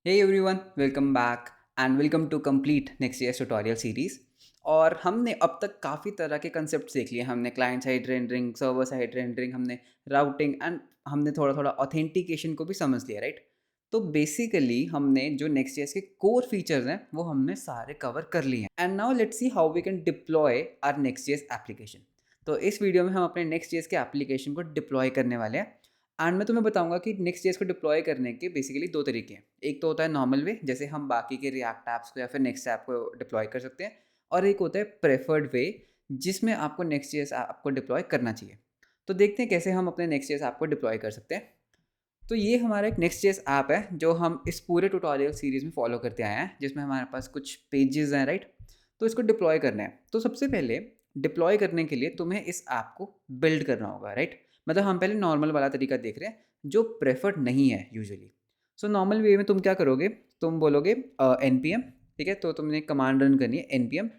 Hey everyone, welcome back and welcome to complete Next tutorial series. और हमने अब तक काफ़ी तरह के कंसेप्ट देख लिए। हमने client side rendering, server side rendering, हमने राउटिंग एंड हमने थोड़ा थोड़ा ऑथेंटिकेशन को भी समझ लिया, राइट। तो बेसिकली हमने जो नेक्स्ट के कोर फीचर्स हैं वो हमने सारे कवर कर लिए हैं। And now let's see how we can deploy our Next application. तो इस वीडियो में हम अपने नेक्स्ट के एप्लीकेशन को डिप्लॉय करने वाले हैं। एंड मैं तुम्हें बताऊंगा कि नेक्स्ट जेएस को डिप्लॉय करने के बेसिकली दो तरीके हैं। एक तो होता है नॉर्मल वे, जैसे हम बाकी के रिएक्ट ऐप्स को या फिर नेक्स्ट ऐप को डिप्लॉय कर सकते हैं। और एक होता है प्रेफर्ड वे, जिसमें आपको नेक्स्ट जेएस ऐप को डिप्लॉय करना चाहिए। तो देखते हैं कैसे हम अपने नेक्स्ट जेएस ऐप को डिप्लॉय कर सकते हैं। तो ये हमारा एक नेक्स्ट जेएस ऐप है जो हम इस पूरे ट्यूटोरियल सीरीज में फॉलो करते आए हैं, जिसमें हमारे पास कुछ पेजेस हैं, राइट। तो इसको डिप्लॉय करना है। तो सबसे पहले डिप्लॉय करने के लिए तुम्हें इस ऐप को बिल्ड करना होगा, राइट। मतलब हम पहले नॉर्मल वाला तरीका देख रहे हैं जो प्रेफर्ड नहीं है यूजुअली। सो नॉर्मल वे में तुम क्या करोगे, तुम बोलोगे npm, ठीक है। तो तुमने कमांड रन करनी है npm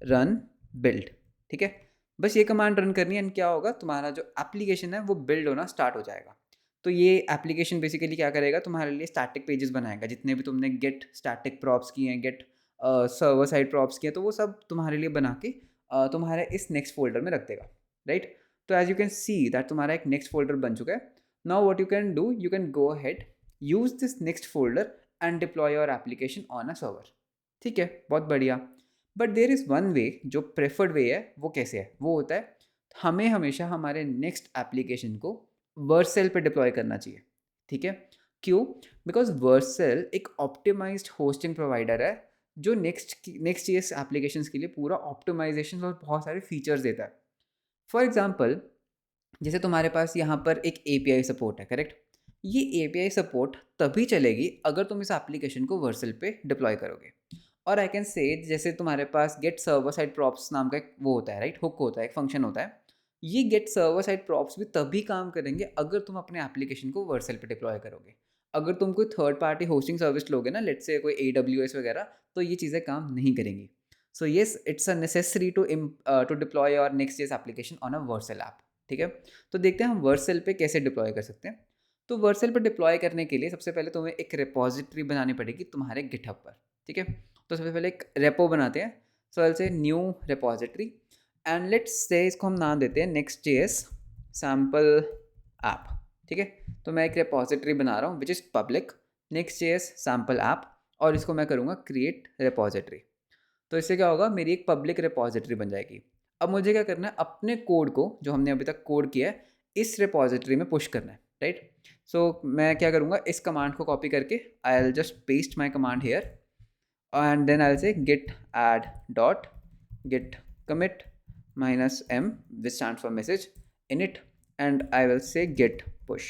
रन बिल्ड, ठीक है। बस ये कमांड रन करनी है एंड क्या होगा, तुम्हारा जो एप्लीकेशन है वो बिल्ड होना स्टार्ट हो जाएगा। तो ये एप्लीकेशन बेसिकली क्या करेगा, तुम्हारे लिए स्टैटिक पेजेस बनाएगा। जितने भी तुमने गेट स्टैटिक प्रॉप्स किए हैं, गेट सर्वर साइड प्रॉप्स किए हैं, तो वो सब तुम्हारे लिए बना के तुम्हारे इस नेक्स्ट फोल्डर में रख देगा, राइट। तो as you can see that तुम्हारा एक नेक्स्ट फोल्डर बन चुका है। Now what you can do, you can go ahead, use this next folder and deploy your application on a server। ठीक है, बहुत बढ़िया। But there is one way, जो प्रेफर्ड वे है वो कैसे है, वो होता है हमें हमेशा हमारे नेक्स्ट एप्लीकेशन को वर्सेल पे डिप्लॉय करना चाहिए। ठीक है, क्यों? बिकॉज वर्सेल एक ऑप्टिमाइज्ड होस्टिंग प्रोवाइडर है जो नेक्स्ट जेएस एप्लीकेशन के लिए पूरा ऑप्टिमाइजेशन और बहुत सारे फीचर्स देता है। फॉर एग्जाम्पल, जैसे तुम्हारे पास यहाँ पर एक एपीआई सपोर्ट है, करेक्ट। ये एपीआई सपोर्ट तभी चलेगी अगर तुम इस एप्लीकेशन को वर्सल पे डिप्लॉय करोगे। और आई कैन से, जैसे तुम्हारे पास गेट सर्वर साइड प्रॉप्स नाम का एक वो होता है, राइट, हुक होता है, एक फंक्शन होता है। ये गेट सर्वर साइड प्रॉप्स भी तभी काम करेंगे अगर तुम अपने एप्लीकेशन को वर्सल पे डिप्लॉय करोगे। अगर तुम कोई थर्ड पार्टी होस्टिंग सर्विस लोगे ना, लेट्स से कोई AWS वगैरह, तो ये चीज़ें काम नहीं करेंगी। So yes, it's a necessary to deploy your Next JS application on a Vercel app. ठीक है, तो देखते हैं हम वर्सेल पे कैसे डिप्लॉय कर सकते हैं। तो वर्सेल पे डिप्लॉय करने के लिए सबसे पहले तुम्हें एक रिपॉजिटरी बनानी पड़ेगी तुम्हारे गिटहब पर। ठीक है, तो सबसे पहले एक रेपो बनाते हैं। सो आई से न्यू रिपॉजिटरी एंड लेट्स से इसको हम नाम देते हैं नेक्स्ट जेएस सैम्पल ऐप। ठीक है, तो मैं एक रिपॉजिटरी बना रहा हूँ which is public, next JS sample app, और इसको मैं करूँगा क्रिएट रिपॉजिटरी। तो इससे क्या होगा, मेरी एक पब्लिक रिपॉजिटरी बन जाएगी। अब मुझे क्या करना है, अपने कोड को जो हमने अभी तक कोड किया है इस रिपॉजिटरी में पुश करना है, राइट। सो मैं क्या करूँगा, इस कमांड को कॉपी करके I will just paste my command here and then I will say git add dot git commit -m which stands for message init and I will say git push।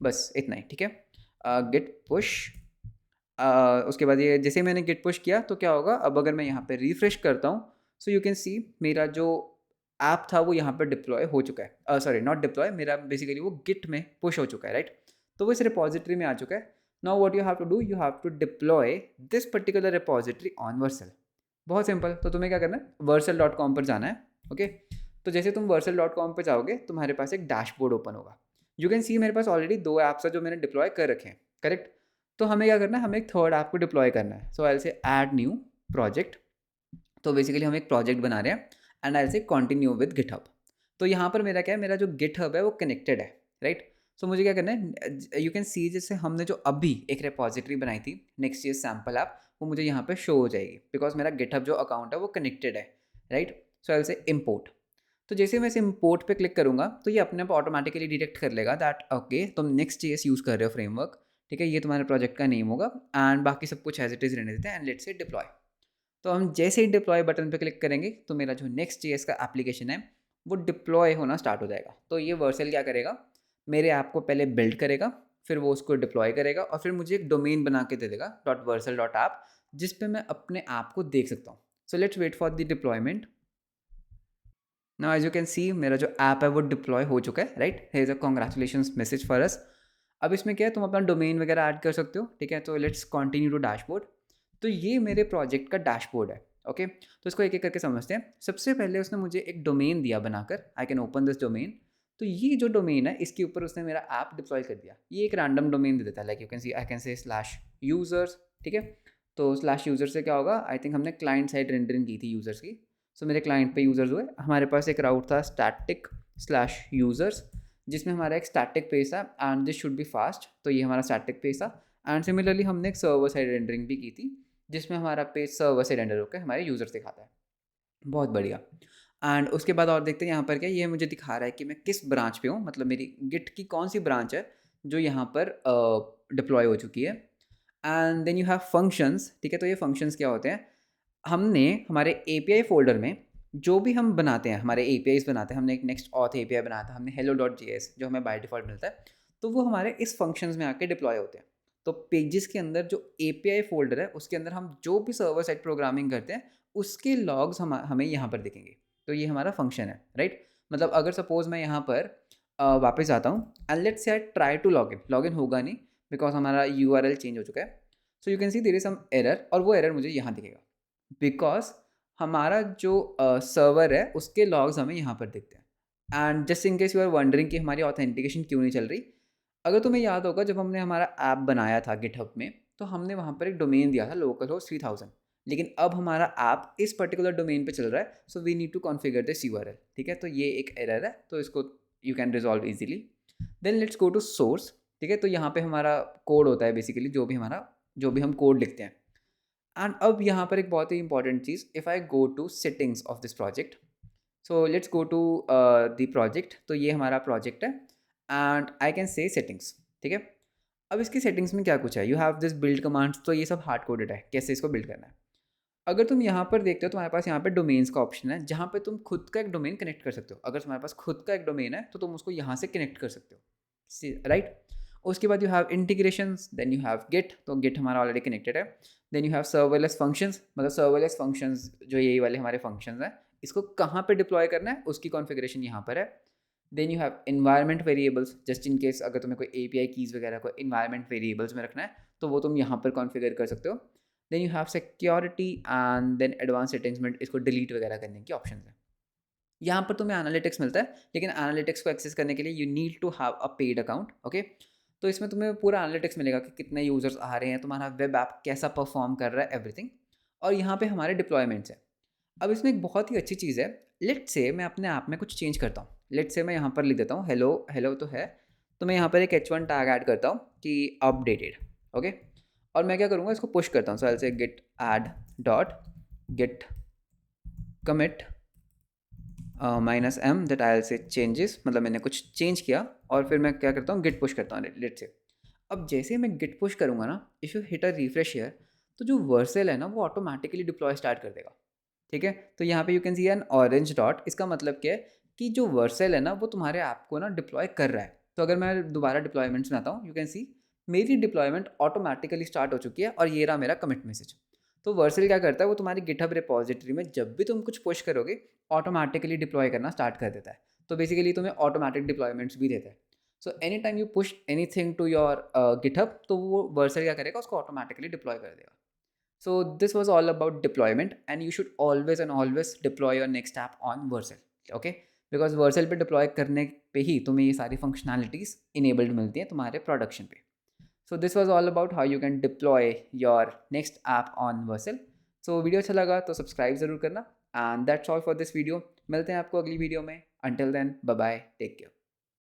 बस इतना ही, ठीक है। git push, उसके बाद ये जैसे मैंने Git push किया तो क्या होगा, अब अगर मैं यहाँ पे रिफ्रेश करता हूँ, सो यू कैन सी मेरा जो ऐप था वो यहाँ पर डिप्लॉय हो चुका है। सॉरी, नॉट डिप्लॉय, मेरा बेसिकली वो गिट में पुश हो चुका है, राइट। तो वो इस रिपॉजिटरी में आ चुका है। Now what you have to do, you have to deploy this particular repository on Vercel. बहुत सिंपल। तो तुम्हें क्या करना है, वर्सल.com पर जाना है। ओके, तो जैसे तुम वर्सल.com पर जाओगे तुम्हारे पास एक डैशबोर्ड ओपन होगा। यू कैन सी मेरे पास ऑलरेडी 2 ऐप्स है जो मैंने डिप्लॉय कर रखे हैं, करेक्ट। तो हमें क्या करना है, हमें एक थर्ड ऐप को डिप्लॉय करना है। सो आई से ऐड न्यू प्रोजेक्ट। तो बेसिकली हम एक प्रोजेक्ट बना रहे हैं एंड आई से कंटिन्यू विद गिटहब। तो यहाँ पर मेरा क्या है, मेरा जो गिटहब है वो कनेक्टेड है, राइट। सो मुझे क्या करना है, यू कैन सी जैसे हमने जो अभी एक रिपॉजिटरी बनाई थी नेक्स्ट ये सैम्पल ऐप, वो मुझे यहाँ पे शो हो जाएगी बिकॉज मेरा गिटहब जो अकाउंट है वो कनेक्टेड है, राइट। सो आई से इम्पोर्ट। तो जैसे मैं इस इम्पोर्ट पे क्लिक करूँगा तो ये अपने आप ऑटोमेटिकली डिटेक्ट कर लेगा दैट ओके तुम नेक्स्ट जेएस यूज़ कर रहे हो फ्रेमवर्क, ठीक है, ये तुम्हारे प्रोजेक्ट का नेम होगा एंड बाकी सब कुछ एज इट इज़ रहने देते हैं एंड लेट्स से डिप्लॉय। तो हम जैसे ही डिप्लॉय बटन पे क्लिक करेंगे तो मेरा जो नेक्स्ट जेएस का एप्लीकेशन है वो डिप्लॉय होना स्टार्ट हो जाएगा। तो ये वर्सेल क्या करेगा, मेरे ऐप को पहले बिल्ड करेगा, फिर वो उसको डिप्लॉय करेगा और फिर मुझे एक डोमेन बना के दे देगा .versal.app, जिस पे मैं अपने ऐप को देख सकता हूँ। So let's wait for the deployment. Now as you can see मेरा जो ऐप है वो डिप्लॉय हो चुका है, right. Here is a congratulations message for us. अब इसमें क्या है, तुम अपना डोमेन वगैरह ऐड कर सकते हो, ठीक है। तो लेट्स कंटिन्यू टू डैशबोर्ड। तो ये मेरे प्रोजेक्ट का डैशबोर्ड है, ओके। तो इसको एक एक करके समझते हैं। सबसे पहले उसने मुझे एक डोमेन दिया बनाकर, I can open this domain. तो ये जो डोमेन है इसके ऊपर उसने मेरा ऐप डिप्लॉय कर दिया। ये एक रैंडम डोमेन दे देता है, like you can C I can से स्लैश यूजर्स, ठीक है। तो स्लैश यूजर से क्या होगा, आई थिंक हमने क्लाइंट साइड रेंडरिंग की थी यूजर्स की। सो मेरे क्लाइंट पे यूजर्स हुए, हमारे पास एक राउट था स्टैटिक स्लैश यूजर्स, जिसमें हमारा एक स्टैटिक पेज था and this should be fast. तो ये हमारा स्टैटिक पेज था। एंड सिमिलरली हमने एक सर्वर साइड रेंडरिंग भी की थी, जिसमें हमारा पेज सर्वर से रेंडर होकर हमारे यूजर्स दिखाता है। बहुत बढ़िया। एंड उसके बाद और देखते हैं यहाँ पर क्या, ये मुझे दिखा रहा है कि मैं किस ब्रांच पे हूँ, मतलब मेरी गिट की कौन सी ब्रांच है जो यहाँ पर डिप्लॉय हो चुकी है। And then you have functions, ठीक है। तो ये फंक्शंस क्या होते हैं, हमने हमारे एपीआई फोल्डर में जो भी हम बनाते हैं, हमारे एपीआईज बनाते हैं, हमने एक नेक्स्ट ऑथ एपीआई बनाया था हमने hello.js, जो हमें बाय डिफॉल्ट मिलता है, तो वो हमारे इस फंक्शंस में आके डिप्लॉय होते हैं। तो पेजेस के अंदर जो एपीआई फोल्डर है उसके अंदर हम जो भी सर्वर साइड प्रोग्रामिंग करते हैं उसके लॉग्स हमें यहाँ पर दिखेंगे। तो ये हमारा फंक्शन है, राइट। मतलब अगर सपोज मैं यहाँ पर वापस आता हूँ and let's say I try to log in होगा नहीं, बिकॉज हमारा यूआरएल चेंज हो चुका है। So you can see there is some error, और वो एरर मुझे यहाँ दिखेगा बिकॉज हमारा जो सर्वर है उसके लॉग्स हमें यहाँ पर दिखते हैं। And just in case you are wondering कि हमारी ऑथेंटिकेशन क्यों नहीं चल रही, अगर तुम्हें याद होगा जब हमने हमारा ऐप बनाया था गिटहब में, तो हमने वहाँ पर एक डोमेन दिया था लोकल होस्ट 3000, लेकिन अब हमारा ऐप इस पर्टिकुलर डोमेन पे चल रहा है, so we need to configure this URL, ठीक है। तो ये एक एरर है, तो इसको you can resolve easily. Then let's go to source, ठीक है। तो यहाँ पे हमारा कोड होता है बेसिकली, जो भी हम कोड लिखते हैं। एंड अब यहाँ पर एक बहुत ही इंपॉर्टेंट चीज़, if I go to settings of this project, so let's go to the project. तो ये हमारा प्रोजेक्ट है and I can say settings, ठीक है। अब इसकी सेटिंग्स में क्या कुछ है, you have this build commands, तो ये सब हार्ड कोडेड है कैसे इसको बिल्ड करना है। अगर तुम यहाँ पर देखते हो तुम्हारे पास यहाँ पे डोमेन्स का ऑप्शन है, जहाँ पे तुम खुद का एक डोमेन कनेक्ट कर सकते हो। अगर तुम्हारे पास खुद का एक डोमेन है तो तुम उसको यहाँ से कनेक्ट कर सकते हो, राइट। उसके बाद you have integrations, then you have Git, तो गिट हमारा ऑलरेडी कनेक्टेड है। Then you have serverless functions, मतलब सर्वरलेस फंक्शंस जो यही वाले हमारे फंक्शंस हैं, इसको कहाँ पे डिप्लॉय करना है उसकी कॉन्फ़िगरेशन यहाँ पर है। Then you have environment variables, just in case अगर तुम्हें कोई एपीआई कीज़ वगैरह को इन्वायरमेंट वेरिएबल्स में रखना है तो वो तुम यहाँ पर कॉन्फ़िगर कर सकते हो। Then you have security and then advance settings में इसको डिलीट वगैरह करने की ऑप्शन है। यहाँ पर तुम्हें एनालिटिक्स मिलता है, लेकिन एनालिटिक्स को एक्सेस करने के लिए you need to have a paid account, okay. तो इसमें तुम्हें पूरा एनालिटिक्स मिलेगा कि कितने यूजर्स आ रहे हैं, तुम्हारा वेब ऐप कैसा परफॉर्म कर रहा है, एवरीथिंग। और यहाँ पे हमारे डिप्लॉयमेंट्स हैं। अब इसमें एक बहुत ही अच्छी चीज़ है, लेट्स से मैं अपने ऐप में कुछ चेंज करता हूँ। लेट्स से मैं यहाँ पर लिख देता हूँ हेलो हेलो तो है, तो मैं यहाँ पर एक h1 टैग ऐड करता हूँ कि अपडेटेड, ओके। और मैं क्या करूँगा, इसको पुश करता हूँ। So I say Git add dot Git commit -m that I say changes, मतलब मैंने कुछ चेंज किया, और फिर मैं क्या करता हूँ गिट पुश करता हूँ, लेट से। अब जैसे मैं गिट पुश करूँगा ना, if you hit a refresh here, तो जो वर्सेल है ना वो ऑटोमेटिकली डिप्लॉय स्टार्ट कर देगा, ठीक है। तो यहाँ पे you can see an orange dot, इसका मतलब क्या है कि जो वर्सेल है ना वो तुम्हारे ऐप को ना डिप्लॉय कर रहा है। तो अगर मैं दोबारा डिप्लॉयमेंट्स में आता हूँ, यू कैन सी मेरी डिप्लॉयमेंट ऑटोमेटिकली स्टार्ट हो चुकी है, और ये रहा मेरा कमिट मैसेज। तो वर्सेल क्या करता है, वो तुम्हारी गिटहब रिपॉजिटरी में जब भी तुम कुछ पुश करोगे ऑटोमेटिकली डिप्लॉय करना स्टार्ट कर देता है। तो बेसिकली तुम्हें ऑटोमेटिक डिप्लॉयमेंट्स भी देता है। So any time you push anything to your GitHub, तो वो वर्सेल क्या करेगा, उसको ऑटोमेटिकली डिप्लॉय कर देगा। So this was all about deployment, and you should always and always deploy your next app on Vercel, okay? Because Vercel पे deploy करने पे ही तुम्हें ये सारी functionalities enabled मिलती हैं तुम्हारे production पे। So this was all about how you can deploy your next app on Vercel. So video अच्छा लगा तो सब्सक्राइब ज़रूर करना, and that's all for this video. मिलते हैं आपको अगली वीडियो में। Until then, bye bye, take care.